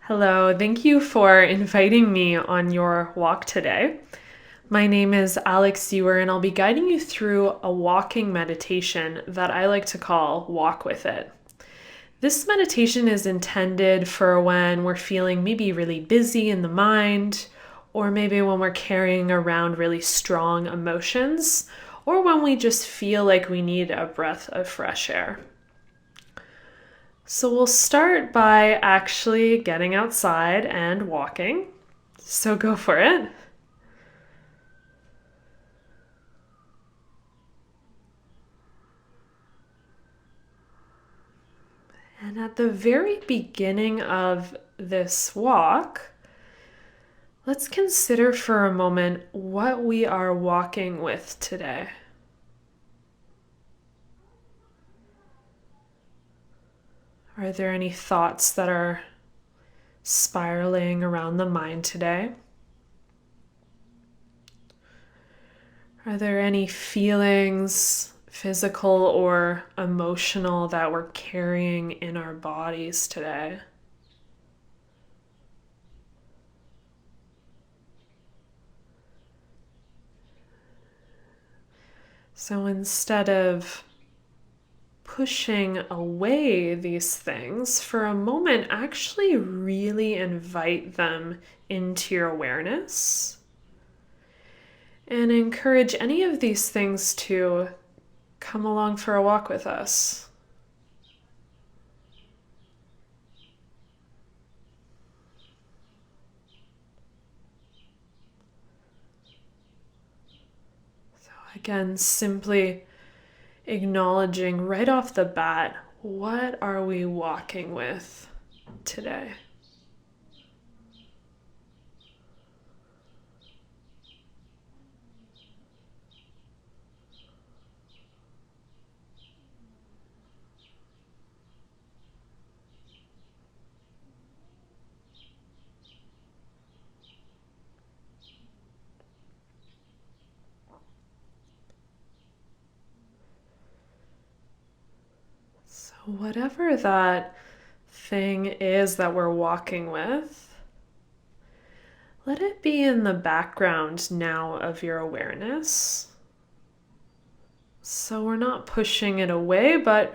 Hello, thank you for inviting me on your walk today. My name is Alex Ewer, and I'll be guiding you through a walking meditation that I like to call Walk With It. This meditation is intended for when we're feeling maybe really busy in the mind, or maybe when we're carrying around really strong emotions, or when we just feel like we need a breath of fresh air. So we'll start by actually getting outside and walking. So go for it. And at the very beginning of this walk, let's consider for a moment what we are walking with today. Are there any thoughts that are spiraling around the mind today? Are there any feelings, physical or emotional, that we're carrying in our bodies today? So instead of pushing away these things, for a moment, actually really invite them into your awareness and encourage any of these things to come along for a walk with us. So again, simply acknowledging right off the bat, what are we walking with today? So whatever that thing is that we're walking with, let it be in the background now of your awareness. So we're not pushing it away, but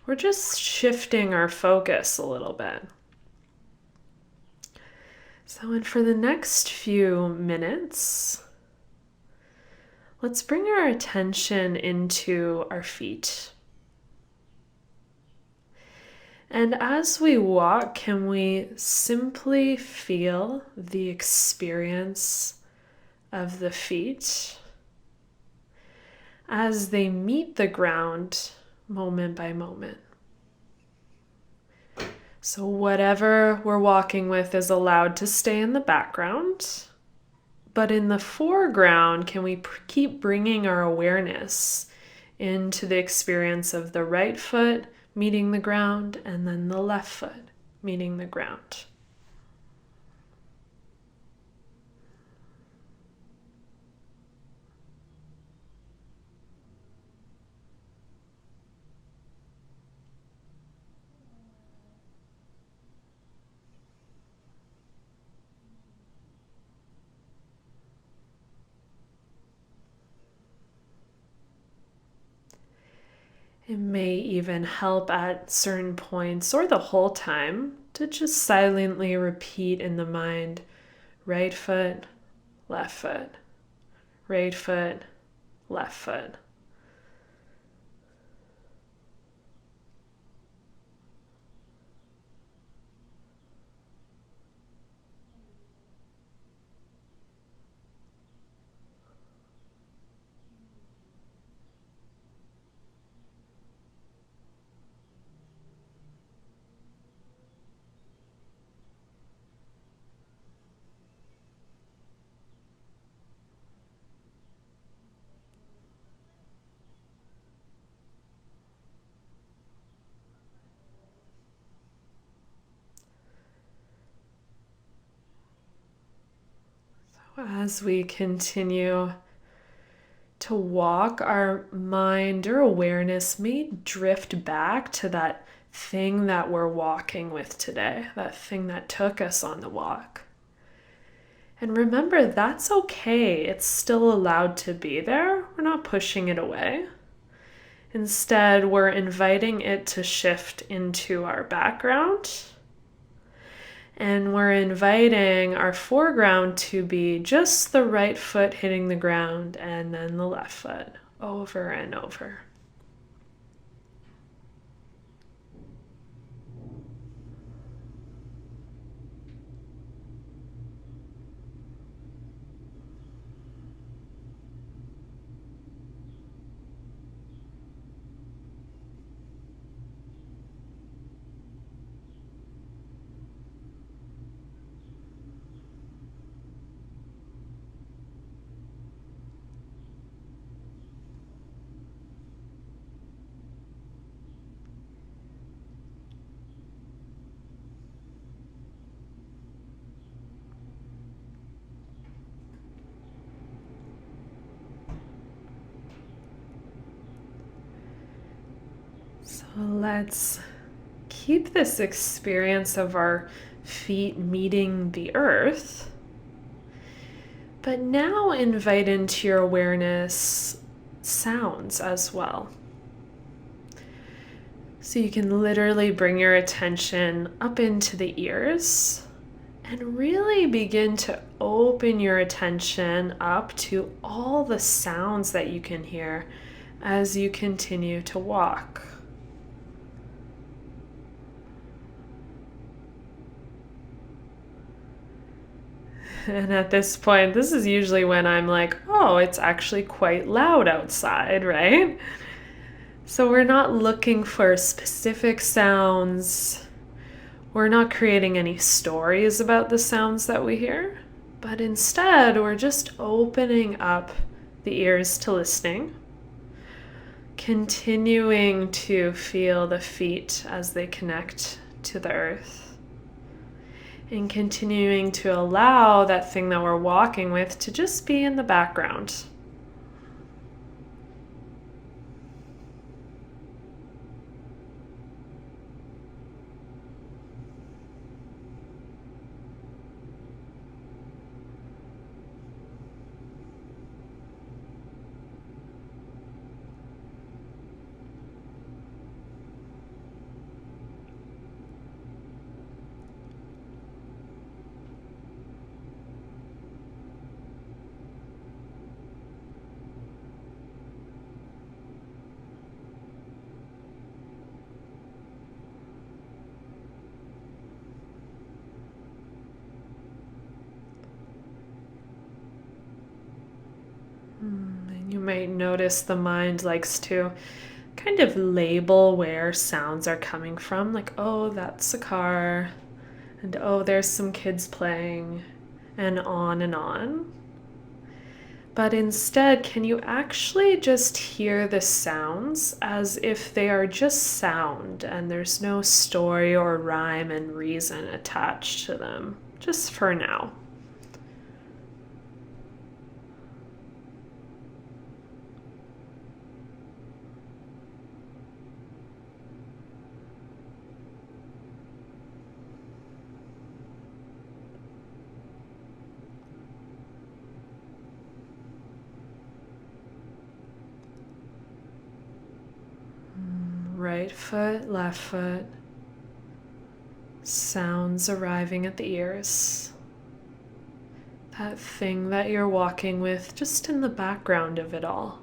we're just shifting our focus a little bit. So, and for the next few minutes, let's bring our attention into our feet. And as we walk, can we simply feel the experience of the feet as they meet the ground moment by moment? So whatever we're walking with is allowed to stay in the background, but in the foreground, can we keep bringing our awareness into the experience of the right foot meeting the ground and then the left foot meeting the ground? It may even help at certain points or the whole time to just silently repeat in the mind, right foot, left foot, right foot, left foot. As we continue to walk, our mind or awareness may drift back to that thing that we're walking with today, that thing that took us on the walk. And remember, that's okay. It's still allowed to be there. We're not pushing it away. Instead, we're inviting it to shift into our background. And we're inviting our foreground to be just the right foot hitting the ground and then the left foot over and over. So let's keep this experience of our feet meeting the earth, but now invite into your awareness sounds as well. So you can literally bring your attention up into the ears and really begin to open your attention up to all the sounds that you can hear as you continue to walk. And at this point, this is usually when I'm like, oh, it's actually quite loud outside, right? So we're not looking for specific sounds. We're not creating any stories about the sounds that we hear, but instead we're just opening up the ears to listening, continuing to feel the feet as they connect to the earth, and continuing to allow that thing that we're walking with to just be in the background. And you might notice the mind likes to kind of label where sounds are coming from, like, oh, that's a car, and oh, there's some kids playing, and on and on. But instead, can you actually just hear the sounds as if they are just sound and there's no story or rhyme and reason attached to them, just for now? Right foot, left foot, sounds arriving at the ears. That thing that you're walking with just in the background of it all.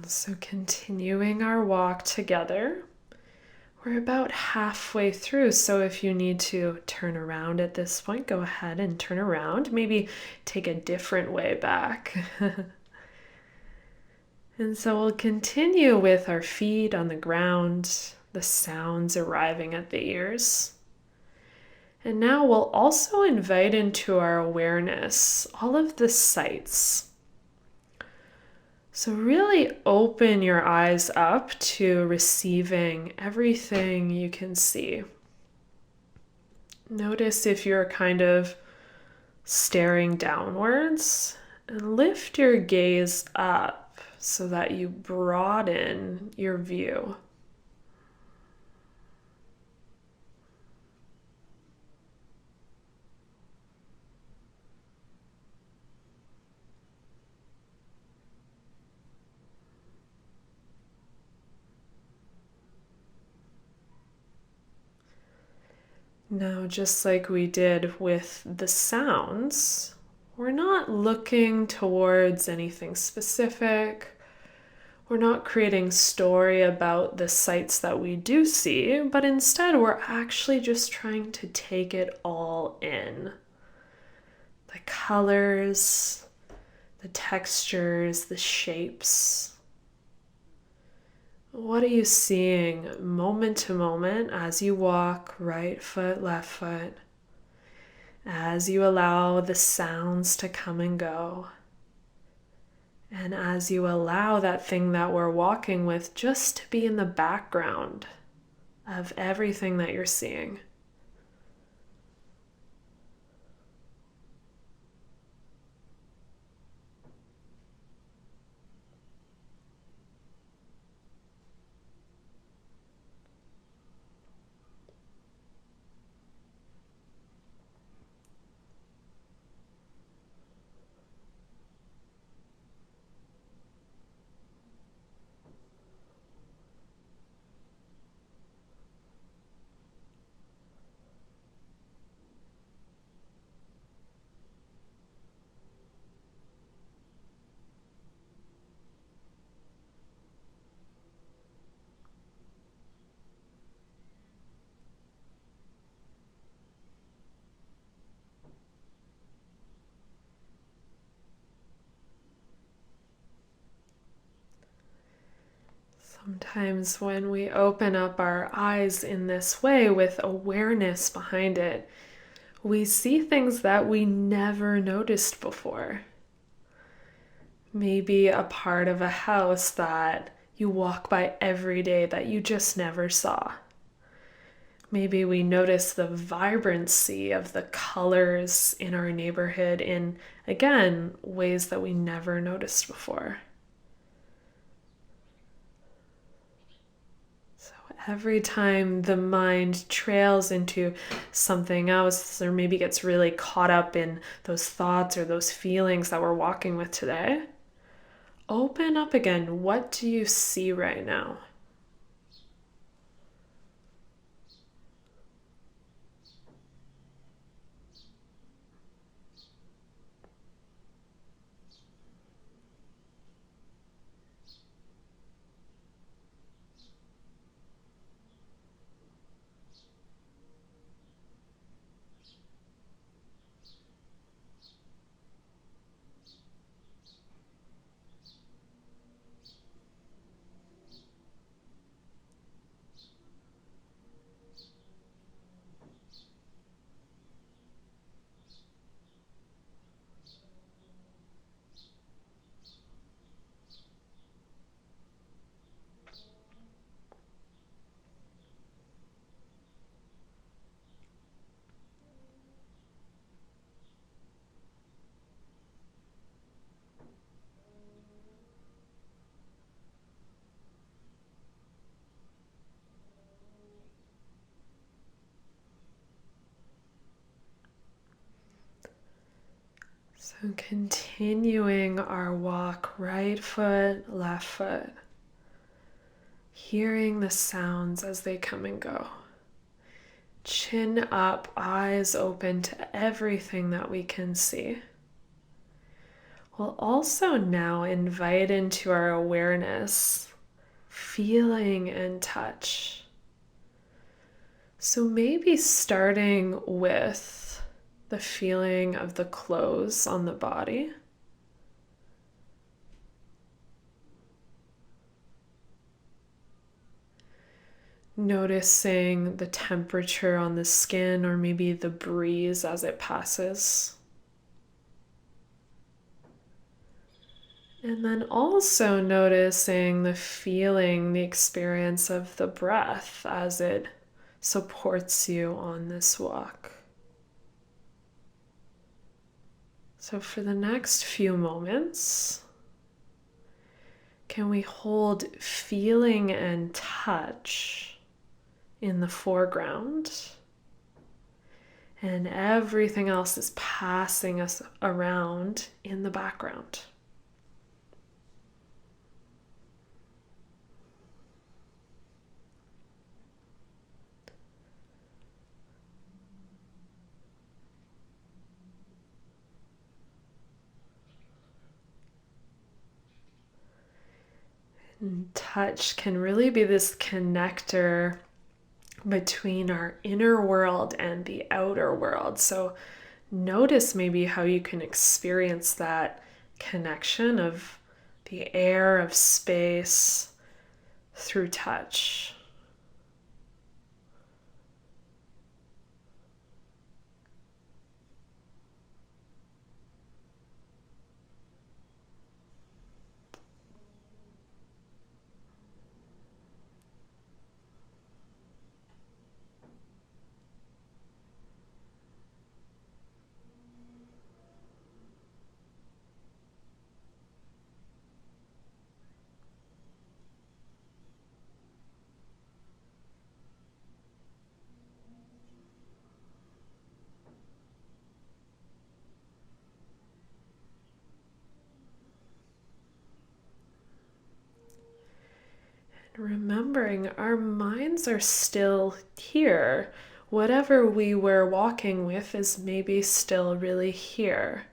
So continuing our walk together. We're about halfway through, so if you need to turn around at this point, go ahead and turn around. Maybe take a different way back. And so we'll continue with our feet on the ground, the sounds arriving at the ears. And now we'll also invite into our awareness all of the sights. So really open your eyes up to receiving everything you can see. Notice if you're kind of staring downwards, and lift your gaze up so that you broaden your view. Now, just like we did with the sounds, we're not looking towards anything specific. We're not creating story about the sights that we do see, but instead we're actually just trying to take it all in. The colors, the textures, the shapes. What are you seeing moment to moment as you walk right foot, left foot, as you allow the sounds to come and go, and as you allow that thing that we're walking with just to be in the background of everything that you're seeing? Sometimes when we open up our eyes in this way with awareness behind it, we see things that we never noticed before. Maybe a part of a house that you walk by every day that you just never saw. Maybe we notice the vibrancy of the colors in our neighborhood in, again, ways that we never noticed before. Every time the mind trails into something else, or maybe gets really caught up in those thoughts or those feelings that we're walking with today, open up again. What do you see right now? So continuing our walk, right foot, left foot, hearing the sounds as they come and go. Chin up, eyes open to everything that we can see. We'll also now invite into our awareness feeling and touch. So maybe starting with the feeling of the clothes on the body. Noticing the temperature on the skin or maybe the breeze as it passes. And then also noticing the feeling, the experience of the breath as it supports you on this walk. So for the next few moments, can we hold feeling and touch in the foreground? And everything else is passing us around in the background. And touch can really be this connector between our inner world and the outer world. So notice maybe how you can experience that connection of the air, of space through touch. Remembering our minds are still here. Whatever we were walking with is maybe still really here.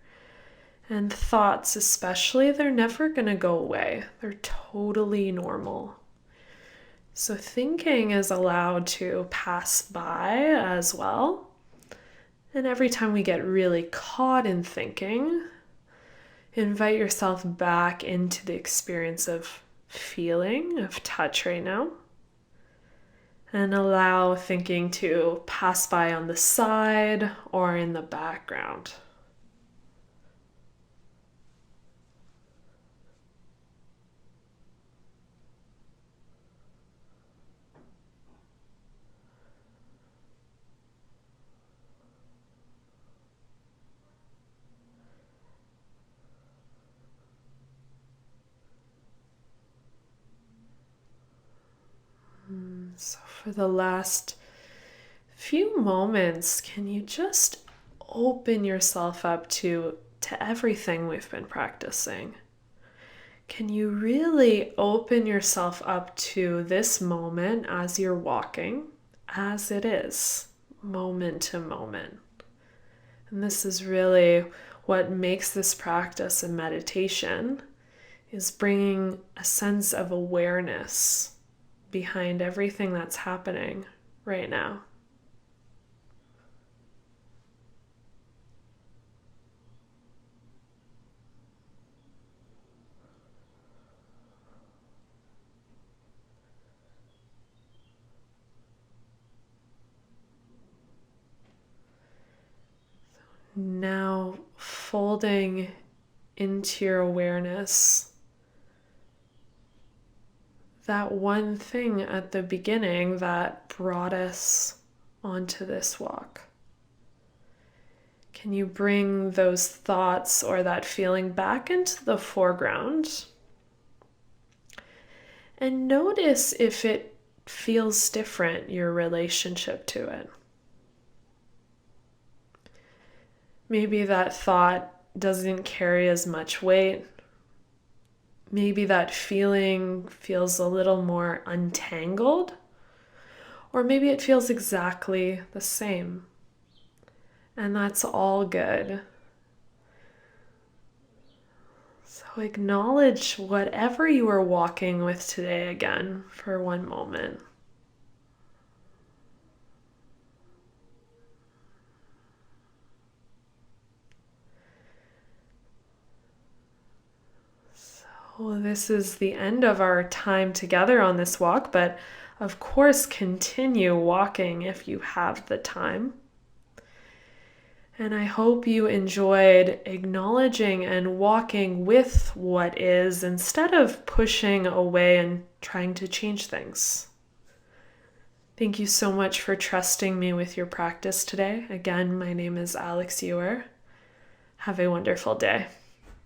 And thoughts, especially, they're never going to go away. They're totally normal. So thinking is allowed to pass by as well. And every time we get really caught in thinking, invite yourself back into the experience of feeling, of touch right now. And allow thinking to pass by on the side or in the background. So for the last few moments, can you just open yourself up to everything we've been practicing? Can you really open yourself up to this moment as you're walking, as it is, moment to moment? And this is really what makes this practice a meditation, is bringing a sense of awareness behind everything that's happening right now. Now folding into your awareness that one thing at the beginning that brought us onto this walk. Can you bring those thoughts or that feeling back into the foreground? And notice if it feels different, your relationship to it. Maybe that thought doesn't carry as much weight. Maybe that feeling feels a little more untangled, or maybe it feels exactly the same. And that's all good. So acknowledge whatever you are walking with today again for one moment. So this is the end of our time together on this walk, but of course continue walking if you have the time. And I hope you enjoyed acknowledging and walking with what is instead of pushing away and trying to change things. Thank you so much for trusting me with your practice today. Again, my name is Alex Ewer. Have a wonderful day.